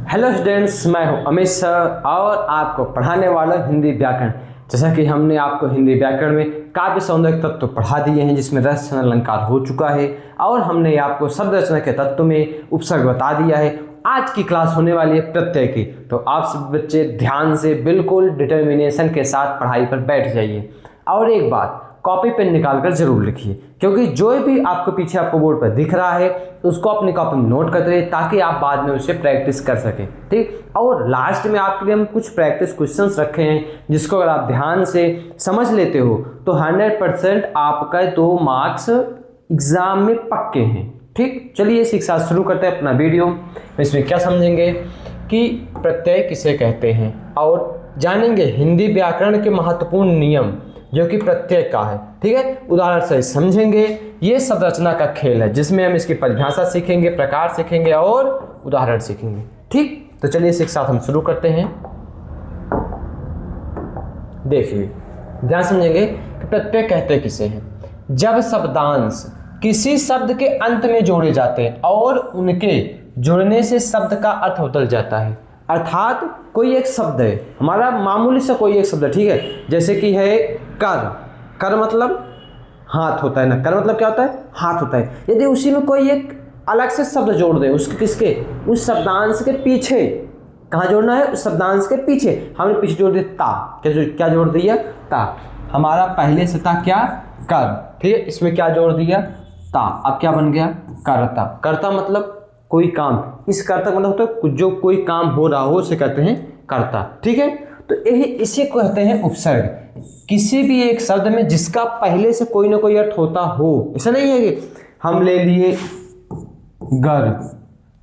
Hello students, मैं हूं Amit sir और आपको पढ़ाने वाला हिंदी व्याकरण। जैसा कि हमने आपको हिंदी व्याकरण में काव्य सौंदर्य तत्व पढ़ा दिए हैं, जिसमें रस अलंकार हो चुका है और हमने आपको शब्द रचना के तत्व में उपसर्ग बता दिया है। आज की क्लास होने वाली है प्रत्यय की, तो आप सब बच्चे ध्यान से बिल्कुल डिटर्मिनेशन के साथ पढ़ाई पर बैठ जाइए। और एक बात, कॉपी पेन निकाल कर जरूर लिखिए, क्योंकि जो भी आपको पीछे आपको बोर्ड पर दिख रहा है उसको अपनी कॉपी में नोट करते रहिए, ताकि आप बाद में उसे प्रैक्टिस कर सकें। ठीक, और लास्ट में आपके लिए हम कुछ प्रैक्टिस क्वेश्चंस रखे हैं, जिसको अगर आप ध्यान से समझ लेते हो तो 100% आपका 2 मार्क्स एग्जाम में पक्के हैं। ठीक, चलिए इसी के साथ शुरू करते हैं अपना वीडियो। इसमें क्या समझेंगे कि प्रत्यय किसे कहते हैं, और जानेंगे हिंदी व्याकरण के महत्वपूर्ण नियम जो कि प्रत्यय का है। ठीक है, उदाहरण से समझेंगे। ये शब्द रचना का खेल है, जिसमें हम इसकी परिभाषा सीखेंगे, प्रकार सीखेंगे और उदाहरण सीखेंगे। ठीक, तो चलिए इसी के साथ हम शुरू करते हैं। देखिए, ध्यान समझेंगे कि प्रत्यय कहते किसे हैं। जब शब्दांश किसी शब्द के अंत में जोड़े जाते हैं और उनके जुड़ने से शब्द का अर्थ बदल जाता है। अर्थात कोई एक शब्द है, हमारा मामूली सा कोई एक शब्द है, ठीक है, जैसे कि है कर। कर मतलब हाथ होता है ना, कर मतलब क्या होता है, हाथ होता है। यदि उसी में कोई एक अलग से शब्द जोड़ दे, उसके किसके, उस शब्दांश के पीछे, कहाँ जोड़ना है, उस शब्दांश के पीछे हमने पीछे जोड़ दिया ता। क्या जोड़ दिया, ता। हमारा पहले से था क्या, कर, ठीक है, इसमें क्या जोड़ दिया, ता। अब क्या बन गया, करता। करता मतलब कोई काम। इस कर्ता मतलब होता है जो कोई काम हो रहा हो उसे कहते हैं कर्ता। ठीक है, तो यही इसी को कहते हैं उपसर्ग। किसी भी एक शब्द में जिसका पहले से कोई ना कोई अर्थ होता हो। ऐसा नहीं है कि हम ले लिए गर,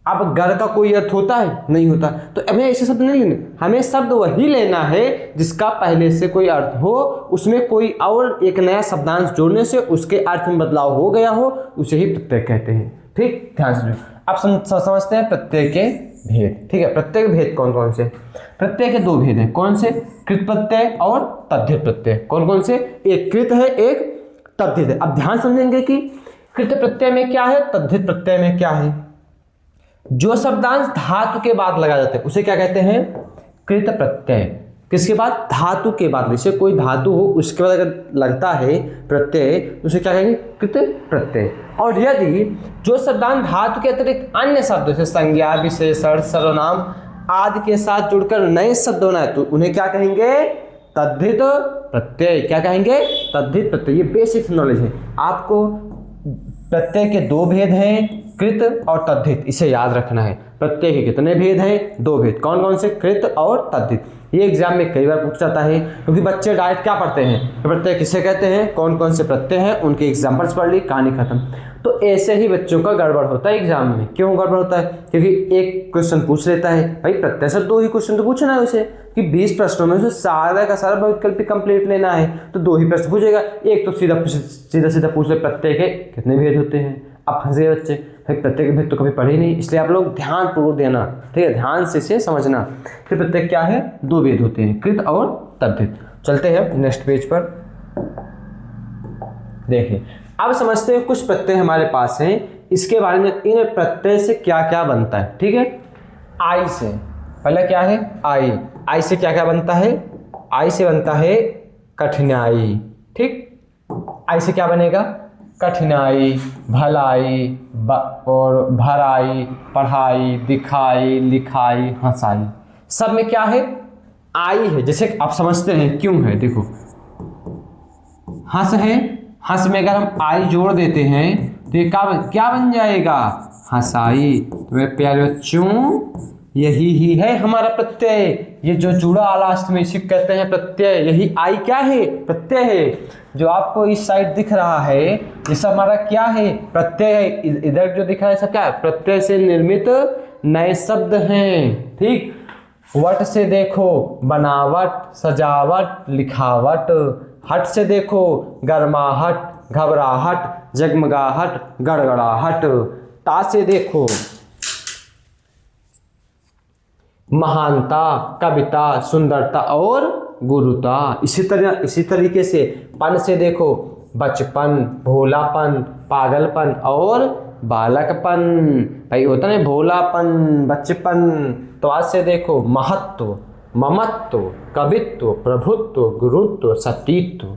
अब गर का कोई अर्थ होता है, नहीं होता, तो हमें ऐसे शब्द नहीं लेने, हमें शब्द वही लेना है जिसका पहले से कोई अर्थ हो, उसमें कोई और एक नया शब्दांश जोड़ने से उसके अर्थ में बदलाव हो गया हो, उसे ही प्रत्यय कहते हैं। ठीक, ध्यान से अब समझते हैं प्रत्यय के भेद। ठीक है, प्रत्यय के भेद कौन कौन से। प्रत्यय के 2 भेद हैं, कौन से, कृत प्रत्यय और तद्धित प्रत्यय। कौन कौन से, एक कृत है, एक तद्धित है। अब ध्यान समझेंगे कि कृत प्रत्यय में क्या है, तद्धित प्रत्यय में क्या है। जो शब्दांश धातु के बाद लगाया जाता है उसे क्या कहते हैं, कृत प्रत्यय। किसके बाद, धातु के बाद, जैसे कोई धातु हो उसके बाद अगर लगता है प्रत्यय तो उसे क्या कहेंगे, कृत प्रत्यय। और यदि जो शब्दांश धातु के अतिरिक्त अन्य शब्द जैसे संज्ञा, विशेषण, सर्वनाम आदि के साथ जुड़कर नए शब्द बनाए तो उन्हें क्या कहेंगे, तद्धित प्रत्यय। क्या कहेंगे, तद्धित प्रत्यय। ये बेसिक नॉलेज है आपको। प्रत्यय के 2 भेद हैं, कृत और तद्धित, इसे याद रखना है। प्रत्यय के कितने भेद हैं, 2 भेद। कौन कौन से, कृत और तद्धित। ये एग्जाम में कई बार पूछ जाता है, क्योंकि बच्चे डायरेक्ट क्या पढ़ते हैं, प्रत्यय किसे कहते हैं, कौन कौन से प्रत्यय हैं, उनके एग्जाम्पल्स पढ़ ली, कहानी खत्म। तो ऐसे ही बच्चों का गड़बड़ होता है एग्जाम में। क्यों गड़बड़ होता है, क्योंकि एक क्वेश्चन पूछ लेता है, भाई प्रत्यय से 2 ही क्वेश्चन तो पूछना है उसे, कि 20 प्रश्नों में उसे सारा का सारा बहुविकल्पी कंप्लीट लेना है, तो 2 ही प्रश्न पूछेगा। एक तो सीधा पूछ ले प्रत्यय के कितने भेद होते हैं। अब फंस गए बच्चे, भाई प्रत्यय के भेद तो कभी पढ़े नहीं, इसलिए आप लोग ध्यान पूर्वक देना, ठीक है, ध्यान से इसे समझना। फिर प्रत्यय क्या है, 2 भेद होते हैं, कृत और तद्धित। चलते हैं नेक्स्ट पेज पर। देखिए, अब समझते हैं कुछ प्रत्यय हमारे पास हैं, इसके बारे में, इन प्रत्यय से क्या क्या बनता है। ठीक है, आई से पहले क्या है, आई। आई से क्या क्या बनता है, आई से बनता है कठिनाई। ठीक, आई से क्या बनेगा, कठिनाई, भलाई और भराई, पढ़ाई, दिखाई, लिखाई, हंसाई, सब में क्या है, आई है। जैसे आप समझते हैं क्यों है, देखो हंस है, हंस में अगर हम आई जोड़ देते हैं तो ये क्या बन जाएगा, हंसाई। तो मेरे प्यारे बच्चों, यही ही है हमारा प्रत्यय। ये जो जुड़ा लास्ट में इसी कहते हैं प्रत्यय। यही आई क्या है, प्रत्यय है। जो आपको इस साइड दिख रहा है ये सब हमारा क्या है, प्रत्यय है। इधर जो दिख रहा है सब क्या है, प्रत्यय से निर्मित नए शब्द हैं। ठीक, वट से देखो बनावट, सजावट, लिखावट। हट से देखो गर्माहट, घबराहट, जगमगाहट, गड़गड़ाहट। ता से देखो महानता, कविता, सुंदरता और गुरुता। इसी तरीके से पन से देखो बचपन, भोलापन, पागलपन और बालकपन, भाई होता नहीं भोलापन, बच्चेपन। तो आज से देखो महत्व, ममत्व, कवित्व, प्रभुत्व, गुरुत्व, सतीत्व,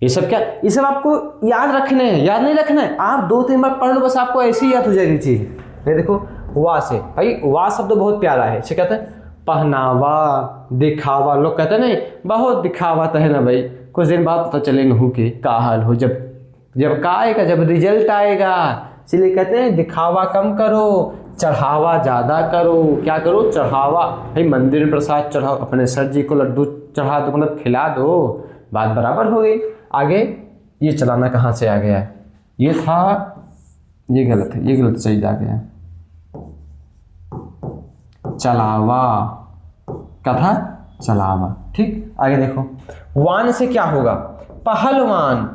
ये सब क्या, ये सब आपको याद रखने हैं, याद नहीं रखना है, आप 2-3 बार पढ़ लो बस, आपको ऐसे ही याद हो जाएगी चीज़। ये देखो वाह से, भाई वाह शब्द बहुत प्यारा है। इसे कहते हैं पहनावा, दिखावा। लोग कहते हैं नहीं बहुत दिखावा तो है ना भाई, कुछ दिन बाद पता चले नहू के का हाल हो, जब जब का आएगा, जब रिजल्ट आएगा। इसलिए कहते हैं दिखावा कम करो, चढ़ावा ज़्यादा करो। क्या करो? चढ़ावा। भाई मंदिर में प्रसाद चढ़ाओ, अपने सर जी को लड्डू चढ़ा दो, मतलब खिला दो, बात बराबर हो गई। आगे ये चलाना कहाँ से आ गया है? ये था, ये गलत है, ये गलत सही आ गया। चलावा क्या था? चलावा। ठीक, आगे देखो वान से क्या होगा? पहलवान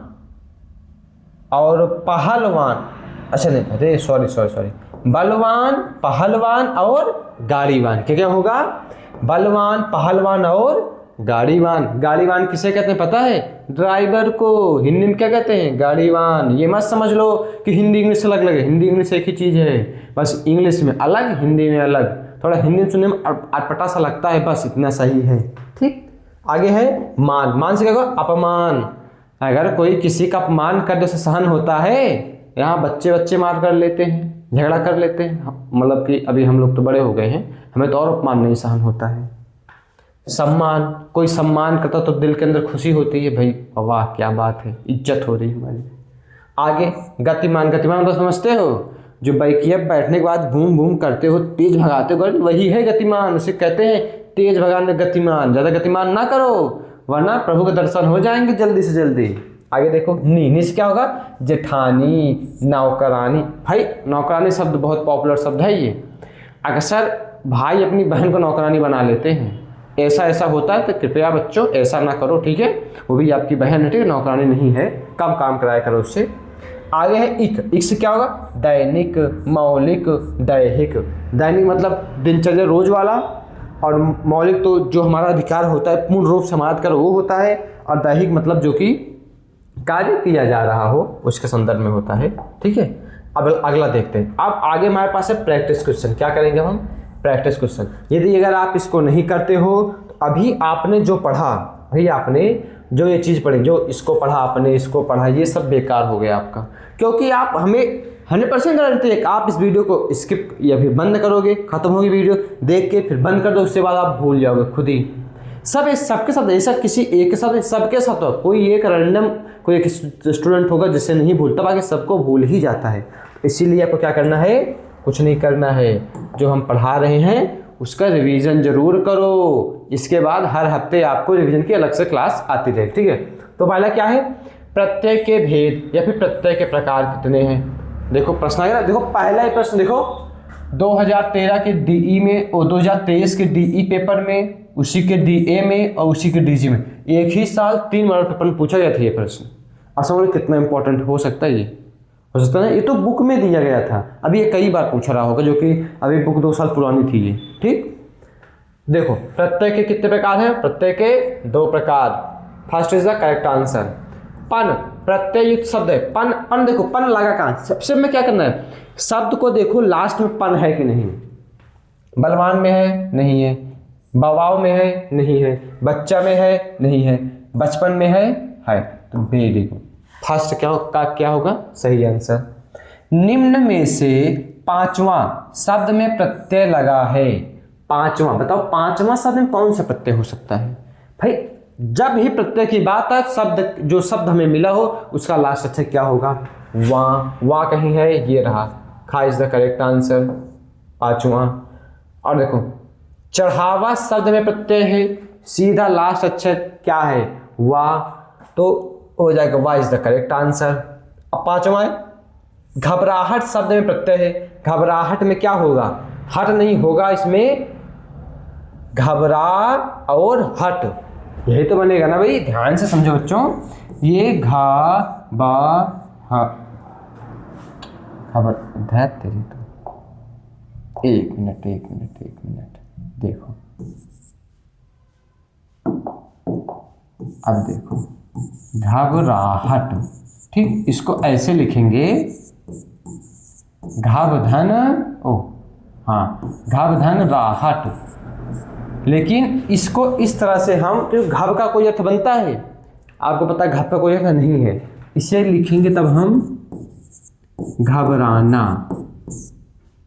और पहलवान, अच्छा नहीं, अरे सॉरी, बलवान, पहलवान और गाड़ीवान। क्या क्या होगा? बलवान, पहलवान और गाड़ीवान। गाड़ीवान किसे कहते हैं पता है? ड्राइवर को। हिंदी में क्या कहते हैं? गाड़ीवान। ये मत समझ लो कि हिंदी इंग्लिश अलग लगे, हिंदी इंग्लिश एक ही चीज़ है, बस इंग्लिश में अलग, हिंदी में अलग। थोड़ा हिंदी में सुनने में अटपटा सा लगता है, बस इतना सही है। ठीक, आगे है मान। मान से क्या होगा? अपमान। अगर कोई किसी का अपमान कर दे उसे सहन होता है? यहाँ बच्चे मार कर लेते हैं, झगड़ा कर लेते हैं, मतलब कि अभी हम लोग तो बड़े हो गए हैं, हमें तो और अपमान नहीं सहन होता है। सम्मान, कोई सम्मान करता तो दिल के अंदर खुशी होती है, भाई वाह क्या बात है, इज्जत हो रही है हमारी। आगे गतिमान। गतिमान तो समझते हो, जो बाइकिया बैठने के बाद बूम बूम करते हो, तेज भगाते हो, वही है गतिमान। उसे कहते हैं तेज भगाने गतिमान। ज़्यादा गतिमान ना करो वरना प्रभु के दर्शन हो जाएंगे जल्दी से जल्दी। आगे देखो नी से क्या होगा? जेठानी, नौकरानी। भाई नौकरानी शब्द बहुत पॉपुलर शब्द है ये। अक्सर भाई अपनी बहन को नौकरानी बना लेते हैं, ऐसा होता है, तो कृपया बच्चों ऐसा ना करो, ठीक है? वो भी आपकी बहन है, ठीक है? नौकरानी नहीं है, कम काम कराया करो उससे। आगे है इक से क्या होगा? दैनिक, मौलिक, दैहिक। दैनिक मतलब दिनचर्या रोज वाला, और मौलिक तो जो हमारा अधिकार होता है पूर्ण रूप से हमारा अधिकार वो होता है, और दैहिक मतलब जो कि कार्य किया जा रहा हो उसके संदर्भ में होता है। ठीक है, अब अगला देखते हैं। अब आगे हमारे पास है प्रैक्टिस क्वेश्चन। क्या करेंगे हम? Practice question. यदि अगर आप इसको नहीं करते हो तो अभी आपने जो पढ़ा, भाई आपने जो ये चीज़ पढ़ी, जो इसको पढ़ा आपने, इसको पढ़ा, ये सब बेकार हो गया आपका, क्योंकि आप हमें 100% गारंटी है कि आप इस वीडियो को स्किप या फिर बंद करोगे, खत्म होगी वीडियो देख के, फिर बंद कर दो, उसके बाद आप भूल जाओगे खुद ही। सबके साथ ऐसा, किसी एक के साथ, सबके साथ हो, कोई एक रैंडम कोई एक स्टूडेंट होगा जिससे नहीं भूलता, बाकी सबको भूल ही जाता है। इसीलिए आपको क्या करना है? कुछ नहीं करना है, जो हम पढ़ा रहे हैं उसका रिवीजन जरूर करो। इसके बाद हर हफ्ते आपको रिवीजन की अलग से क्लास आती रहेगी, ठीक है? तो पहला क्या है? प्रत्यय के भेद या फिर प्रत्यय के प्रकार कितने हैं? देखो प्रश्न आएगा, देखो पहला ही प्रश्न देखो 2013 के डीई में और 2023 के डीई पेपर में, उसी के डीए में और उसी के डीजी में, एक ही साल 3 बार पेपर में पूछा गया था ये प्रश्न। अब समझो कितना इंपॉर्टेंट हो सकता है ये, हो सकता है ना? ये तो बुक में दिया गया था, अभी ये कई बार पूछा रहा होगा, जो कि अभी बुक 2 साल पुरानी थी ये। ठीक, देखो प्रत्यय के कितने प्रकार हैं? प्रत्यय के 2 प्रकार। First is the correct answer. पन, प्रत्यय युक्त शब्द है। पन देखो, पन लगा कहाँ? सबसे में क्या करना है? शब्द को देखो लास्ट में पन है कि नहीं। बलवान में है? नहीं है। बवाव में है? नहीं है। बच्चा में है? नहीं है। बचपन में है? तो वेरी गुड। फर्स्ट क्या होगा सही आंसर। निम्न में से 5वां शब्द में प्रत्यय लगा है। 5वां बताओ, 5वां शब्द में कौन सा प्रत्यय हो सकता है? भाई जब ही प्रत्यय की बात है, शब्द जो शब्द हमें मिला हो उसका लास्ट अक्षर क्या होगा? वां कहीं है, ये रहा। खा इज द करेक्ट आंसर, 5वां। और देखो चढ़ावा शब्द में प्रत्यय है, सीधा लास्ट अक्षर क्या है? वाह, तो हो जाएगा वाह इज द करेक्ट आंसर। अब 5वां है घबराहट शब्द में प्रत्यय है। घबराहट में क्या होगा? हट नहीं होगा, इसमें घबरा और हट, यही तो बनेगा ना भाई। ध्यान से समझो बच्चों, ये खबर तेरी तो एक मिनट देखो, अब देखो घबराहट, ठीक, इसको ऐसे लिखेंगे घावधन घावधन राहट। लेकिन इसको इस तरह से हम, तो घाव का कोई अर्थ बनता है, आपको पता है घाव का कोई अर्थ नहीं है, इसे लिखेंगे तब हम घबराना।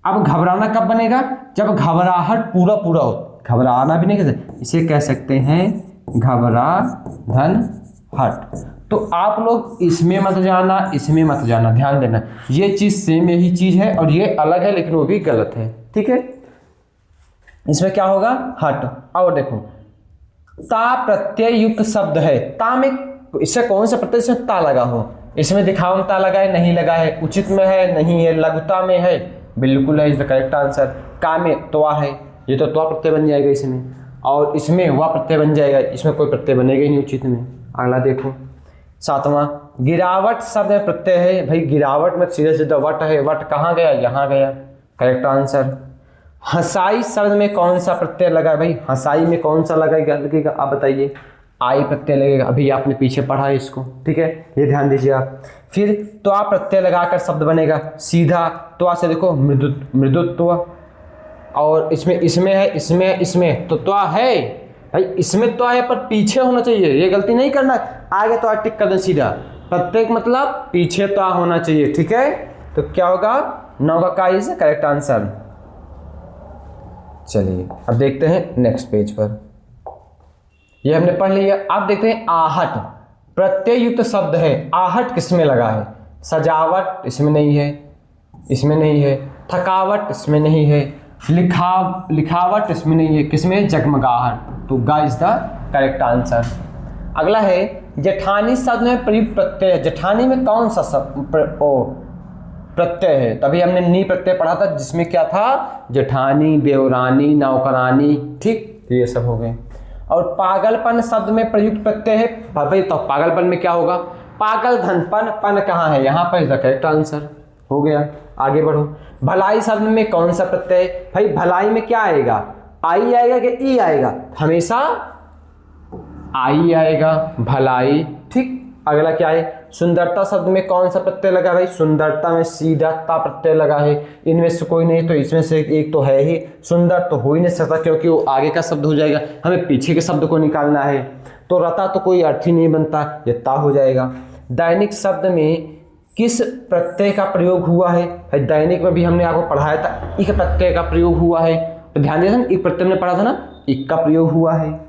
अब घबराना कब बनेगा, जब घबराहट पूरा पूरा हो। घबराना भी नहीं कह सकते, इसे कह सकते हैं घबरा धन हट। तो आप लोग इसमें मत जाना, इसमें मत जाना, ध्यान देना, ये चीज सेम यही चीज है और ये अलग है, लेकिन वो भी गलत है, ठीक है। इसमें क्या होगा, हट। और देखो ता प्रत्यय युक्त शब्द है, ता में इससे कौन सा प्रत्यय से ता लगा हो, इसमें दिखाओ ता लगा है, नहीं लगा है, उचित में है, नहीं है, लघुता में है, बिल्कुल है, इज द करेक्ट आंसर। का में त्वा है, ये तो त्वा प्रत्यय बन जाएगा इसमें, और इसमें वा प्रत्यय बन जाएगा, इसमें कोई प्रत्यय बनेगा ही नहीं उचित में। अगला देखो 7वां, गिरावट शब्द में प्रत्यय है, भाई गिरावट में सीधे सीधा वट है, वट कहाँ गया, यहाँ गया, करेक्ट आंसर। हंसाई शब्द में कौन सा प्रत्यय लगा, भाई हंसाई में कौन सा लगेगा आप बताइए, आई प्रत्यय लगेगा, अभी आपने पीछे पढ़ा है इसको, ठीक है, ये ध्यान दीजिए आप। फिर त्वा प्रत्यय लगाकर शब्द बनेगा सीधा, त्वा से देखो मृदुत्व, और इसमें है, इसमें तो त्वा है भाई, इसमें त्वा है पर पीछे होना चाहिए, ये गलती नहीं करना, आगे तो टिक कर दे सीधा, प्रत्येक मतलब पीछे त्वा होना चाहिए, ठीक है। तो क्या होगा, 9 का इज करेक्ट आंसर। चलिए अब देखते हैं नेक्स्ट पेज पर, ये हमने पढ़ लिया। अब देखते हैं आहट, प्रत्यय युक्त शब्द है, आहट किसमें लगा है, सजावट इसमें नहीं है, इसमें नहीं है, थकावट इसमें नहीं है, लिखावट इसमें नहीं है, किसमें, जगमगाहट, तो गा इज द करेक्ट आंसर। अगला है जेठानी शब्द में प्रयुक्त प्रत्यय, जेठानी में कौन सा प्रत्यय है, तभी हमने नी प्रत्यय पढ़ा था, जिसमें क्या था, जेठानी, बेवरानी, नौकरानी, ठीक, ये सब हो गए। और पागलपन शब्द में प्रयुक्त प्रत्यय है, भाई तो पागलपन में क्या होगा, पागल धनपन, पन कहाँ है, यहाँ पर इज द करेक्ट आंसर, हो गया। आगे बढ़ो, भलाई शब्द में कौन सा प्रत्यय, भाई भलाई में क्या आएगा, आई आएगा कि ई आएगा, हमेशा आई आएगा, भलाई, ठीक। अगला क्या है, सुंदरता शब्द में कौन सा प्रत्यय लगा, भाई सुंदरता में सीधा ता प्रत्यय लगा है, इनमें से कोई नहीं, तो इसमें से एक तो है ही, सुंदर तो हो ही नहीं सकता क्योंकि वो आगे का शब्द हो जाएगा, हमें पीछे के शब्द को निकालना है, तो रता तो कोई अर्थ ही नहीं बनता, ये ता हो जाएगा। दैनिक शब्द में किस प्रत्यय का प्रयोग हुआ है, भाई दैनिक में भी हमने आपको पढ़ाया था, इक प्रत्यय का प्रयोग हुआ है, तो ध्यान दिया था ना, इक प्रत्यय में पढ़ा था ना, इक का प्रयोग हुआ है।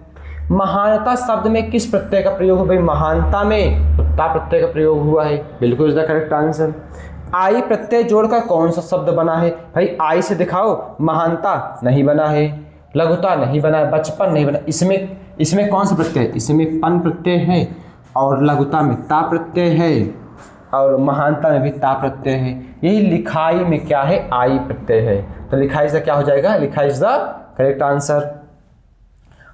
महानता शब्द में किस प्रत्यय का प्रयोग है, भाई महानता में ता प्रत्यय का प्रयोग हुआ है, बिल्कुल इज द करेक्ट आंसर। आई प्रत्यय जोड़कर कौन सा शब्द बना है, भाई आई से दिखाओ, महानता नहीं बना है, लघुता नहीं बना है, बचपन नहीं बना, इसमें कौन सा प्रत्यय, इसमें पन प्रत्यय है, और लघुता में ता प्रत्यय है, और महानता में भी ता प्रत्यय है। यही लिखाई में क्या है, आई प्रत्यय है, तो लिखाई से क्या हो जाएगा, लिखाई इज द करेक्ट आंसर।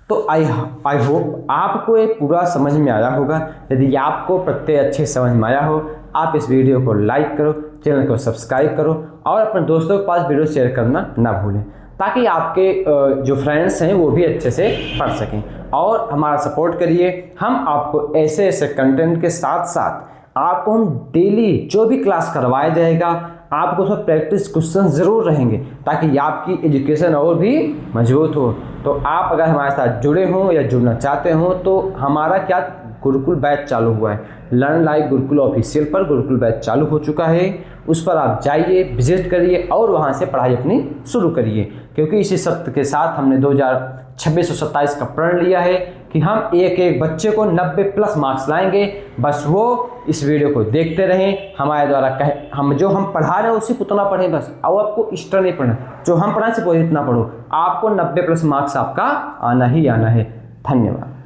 तो आई होप आपको ये पूरा समझ में आया होगा। यदि आपको प्रत्यय अच्छे समझ में आया हो, आप इस वीडियो को लाइक करो, चैनल को सब्सक्राइब करो, और अपने दोस्तों के पास वीडियो शेयर करना ना भूलें, ताकि आपके जो फ्रेंड्स हैं वो भी अच्छे से पढ़ सकें। और हमारा सपोर्ट करिए, हम आपको ऐसे ऐसे कंटेंट के साथ साथ आपको हम डेली जो भी क्लास करवाया जाएगा, आपको उसमें प्रैक्टिस क्वेश्चन ज़रूर रहेंगे, ताकि आपकी एजुकेशन और भी मजबूत हो। तो आप अगर हमारे साथ जुड़े हों या जुड़ना चाहते हो, तो हमारा क्या गुरुकुल बैच चालू हुआ है, लर्न लाइक गुरुकुल ऑफिशियल पर गुरुकुल बैच चालू हो चुका है, उस पर आप जाइए, विजिट करिए और वहाँ से पढ़ाई अपनी शुरू करिए। क्योंकि इसी सत्र के साथ हमने 2026-27 का प्रण लिया है कि हम एक एक बच्चे को 90+ मार्क्स लाएंगे। बस वो इस वीडियो को देखते रहें, हमारे द्वारा हम जो हम पढ़ा रहे हैं उसी को उतना पढ़ें बस, और आपको एक्स्ट्रा नहीं पढ़ना, जो हम पढ़ाएं सिर्फ वही इतना पढ़ो, आपको 90+ मार्क्स आपका आना ही आना है। धन्यवाद।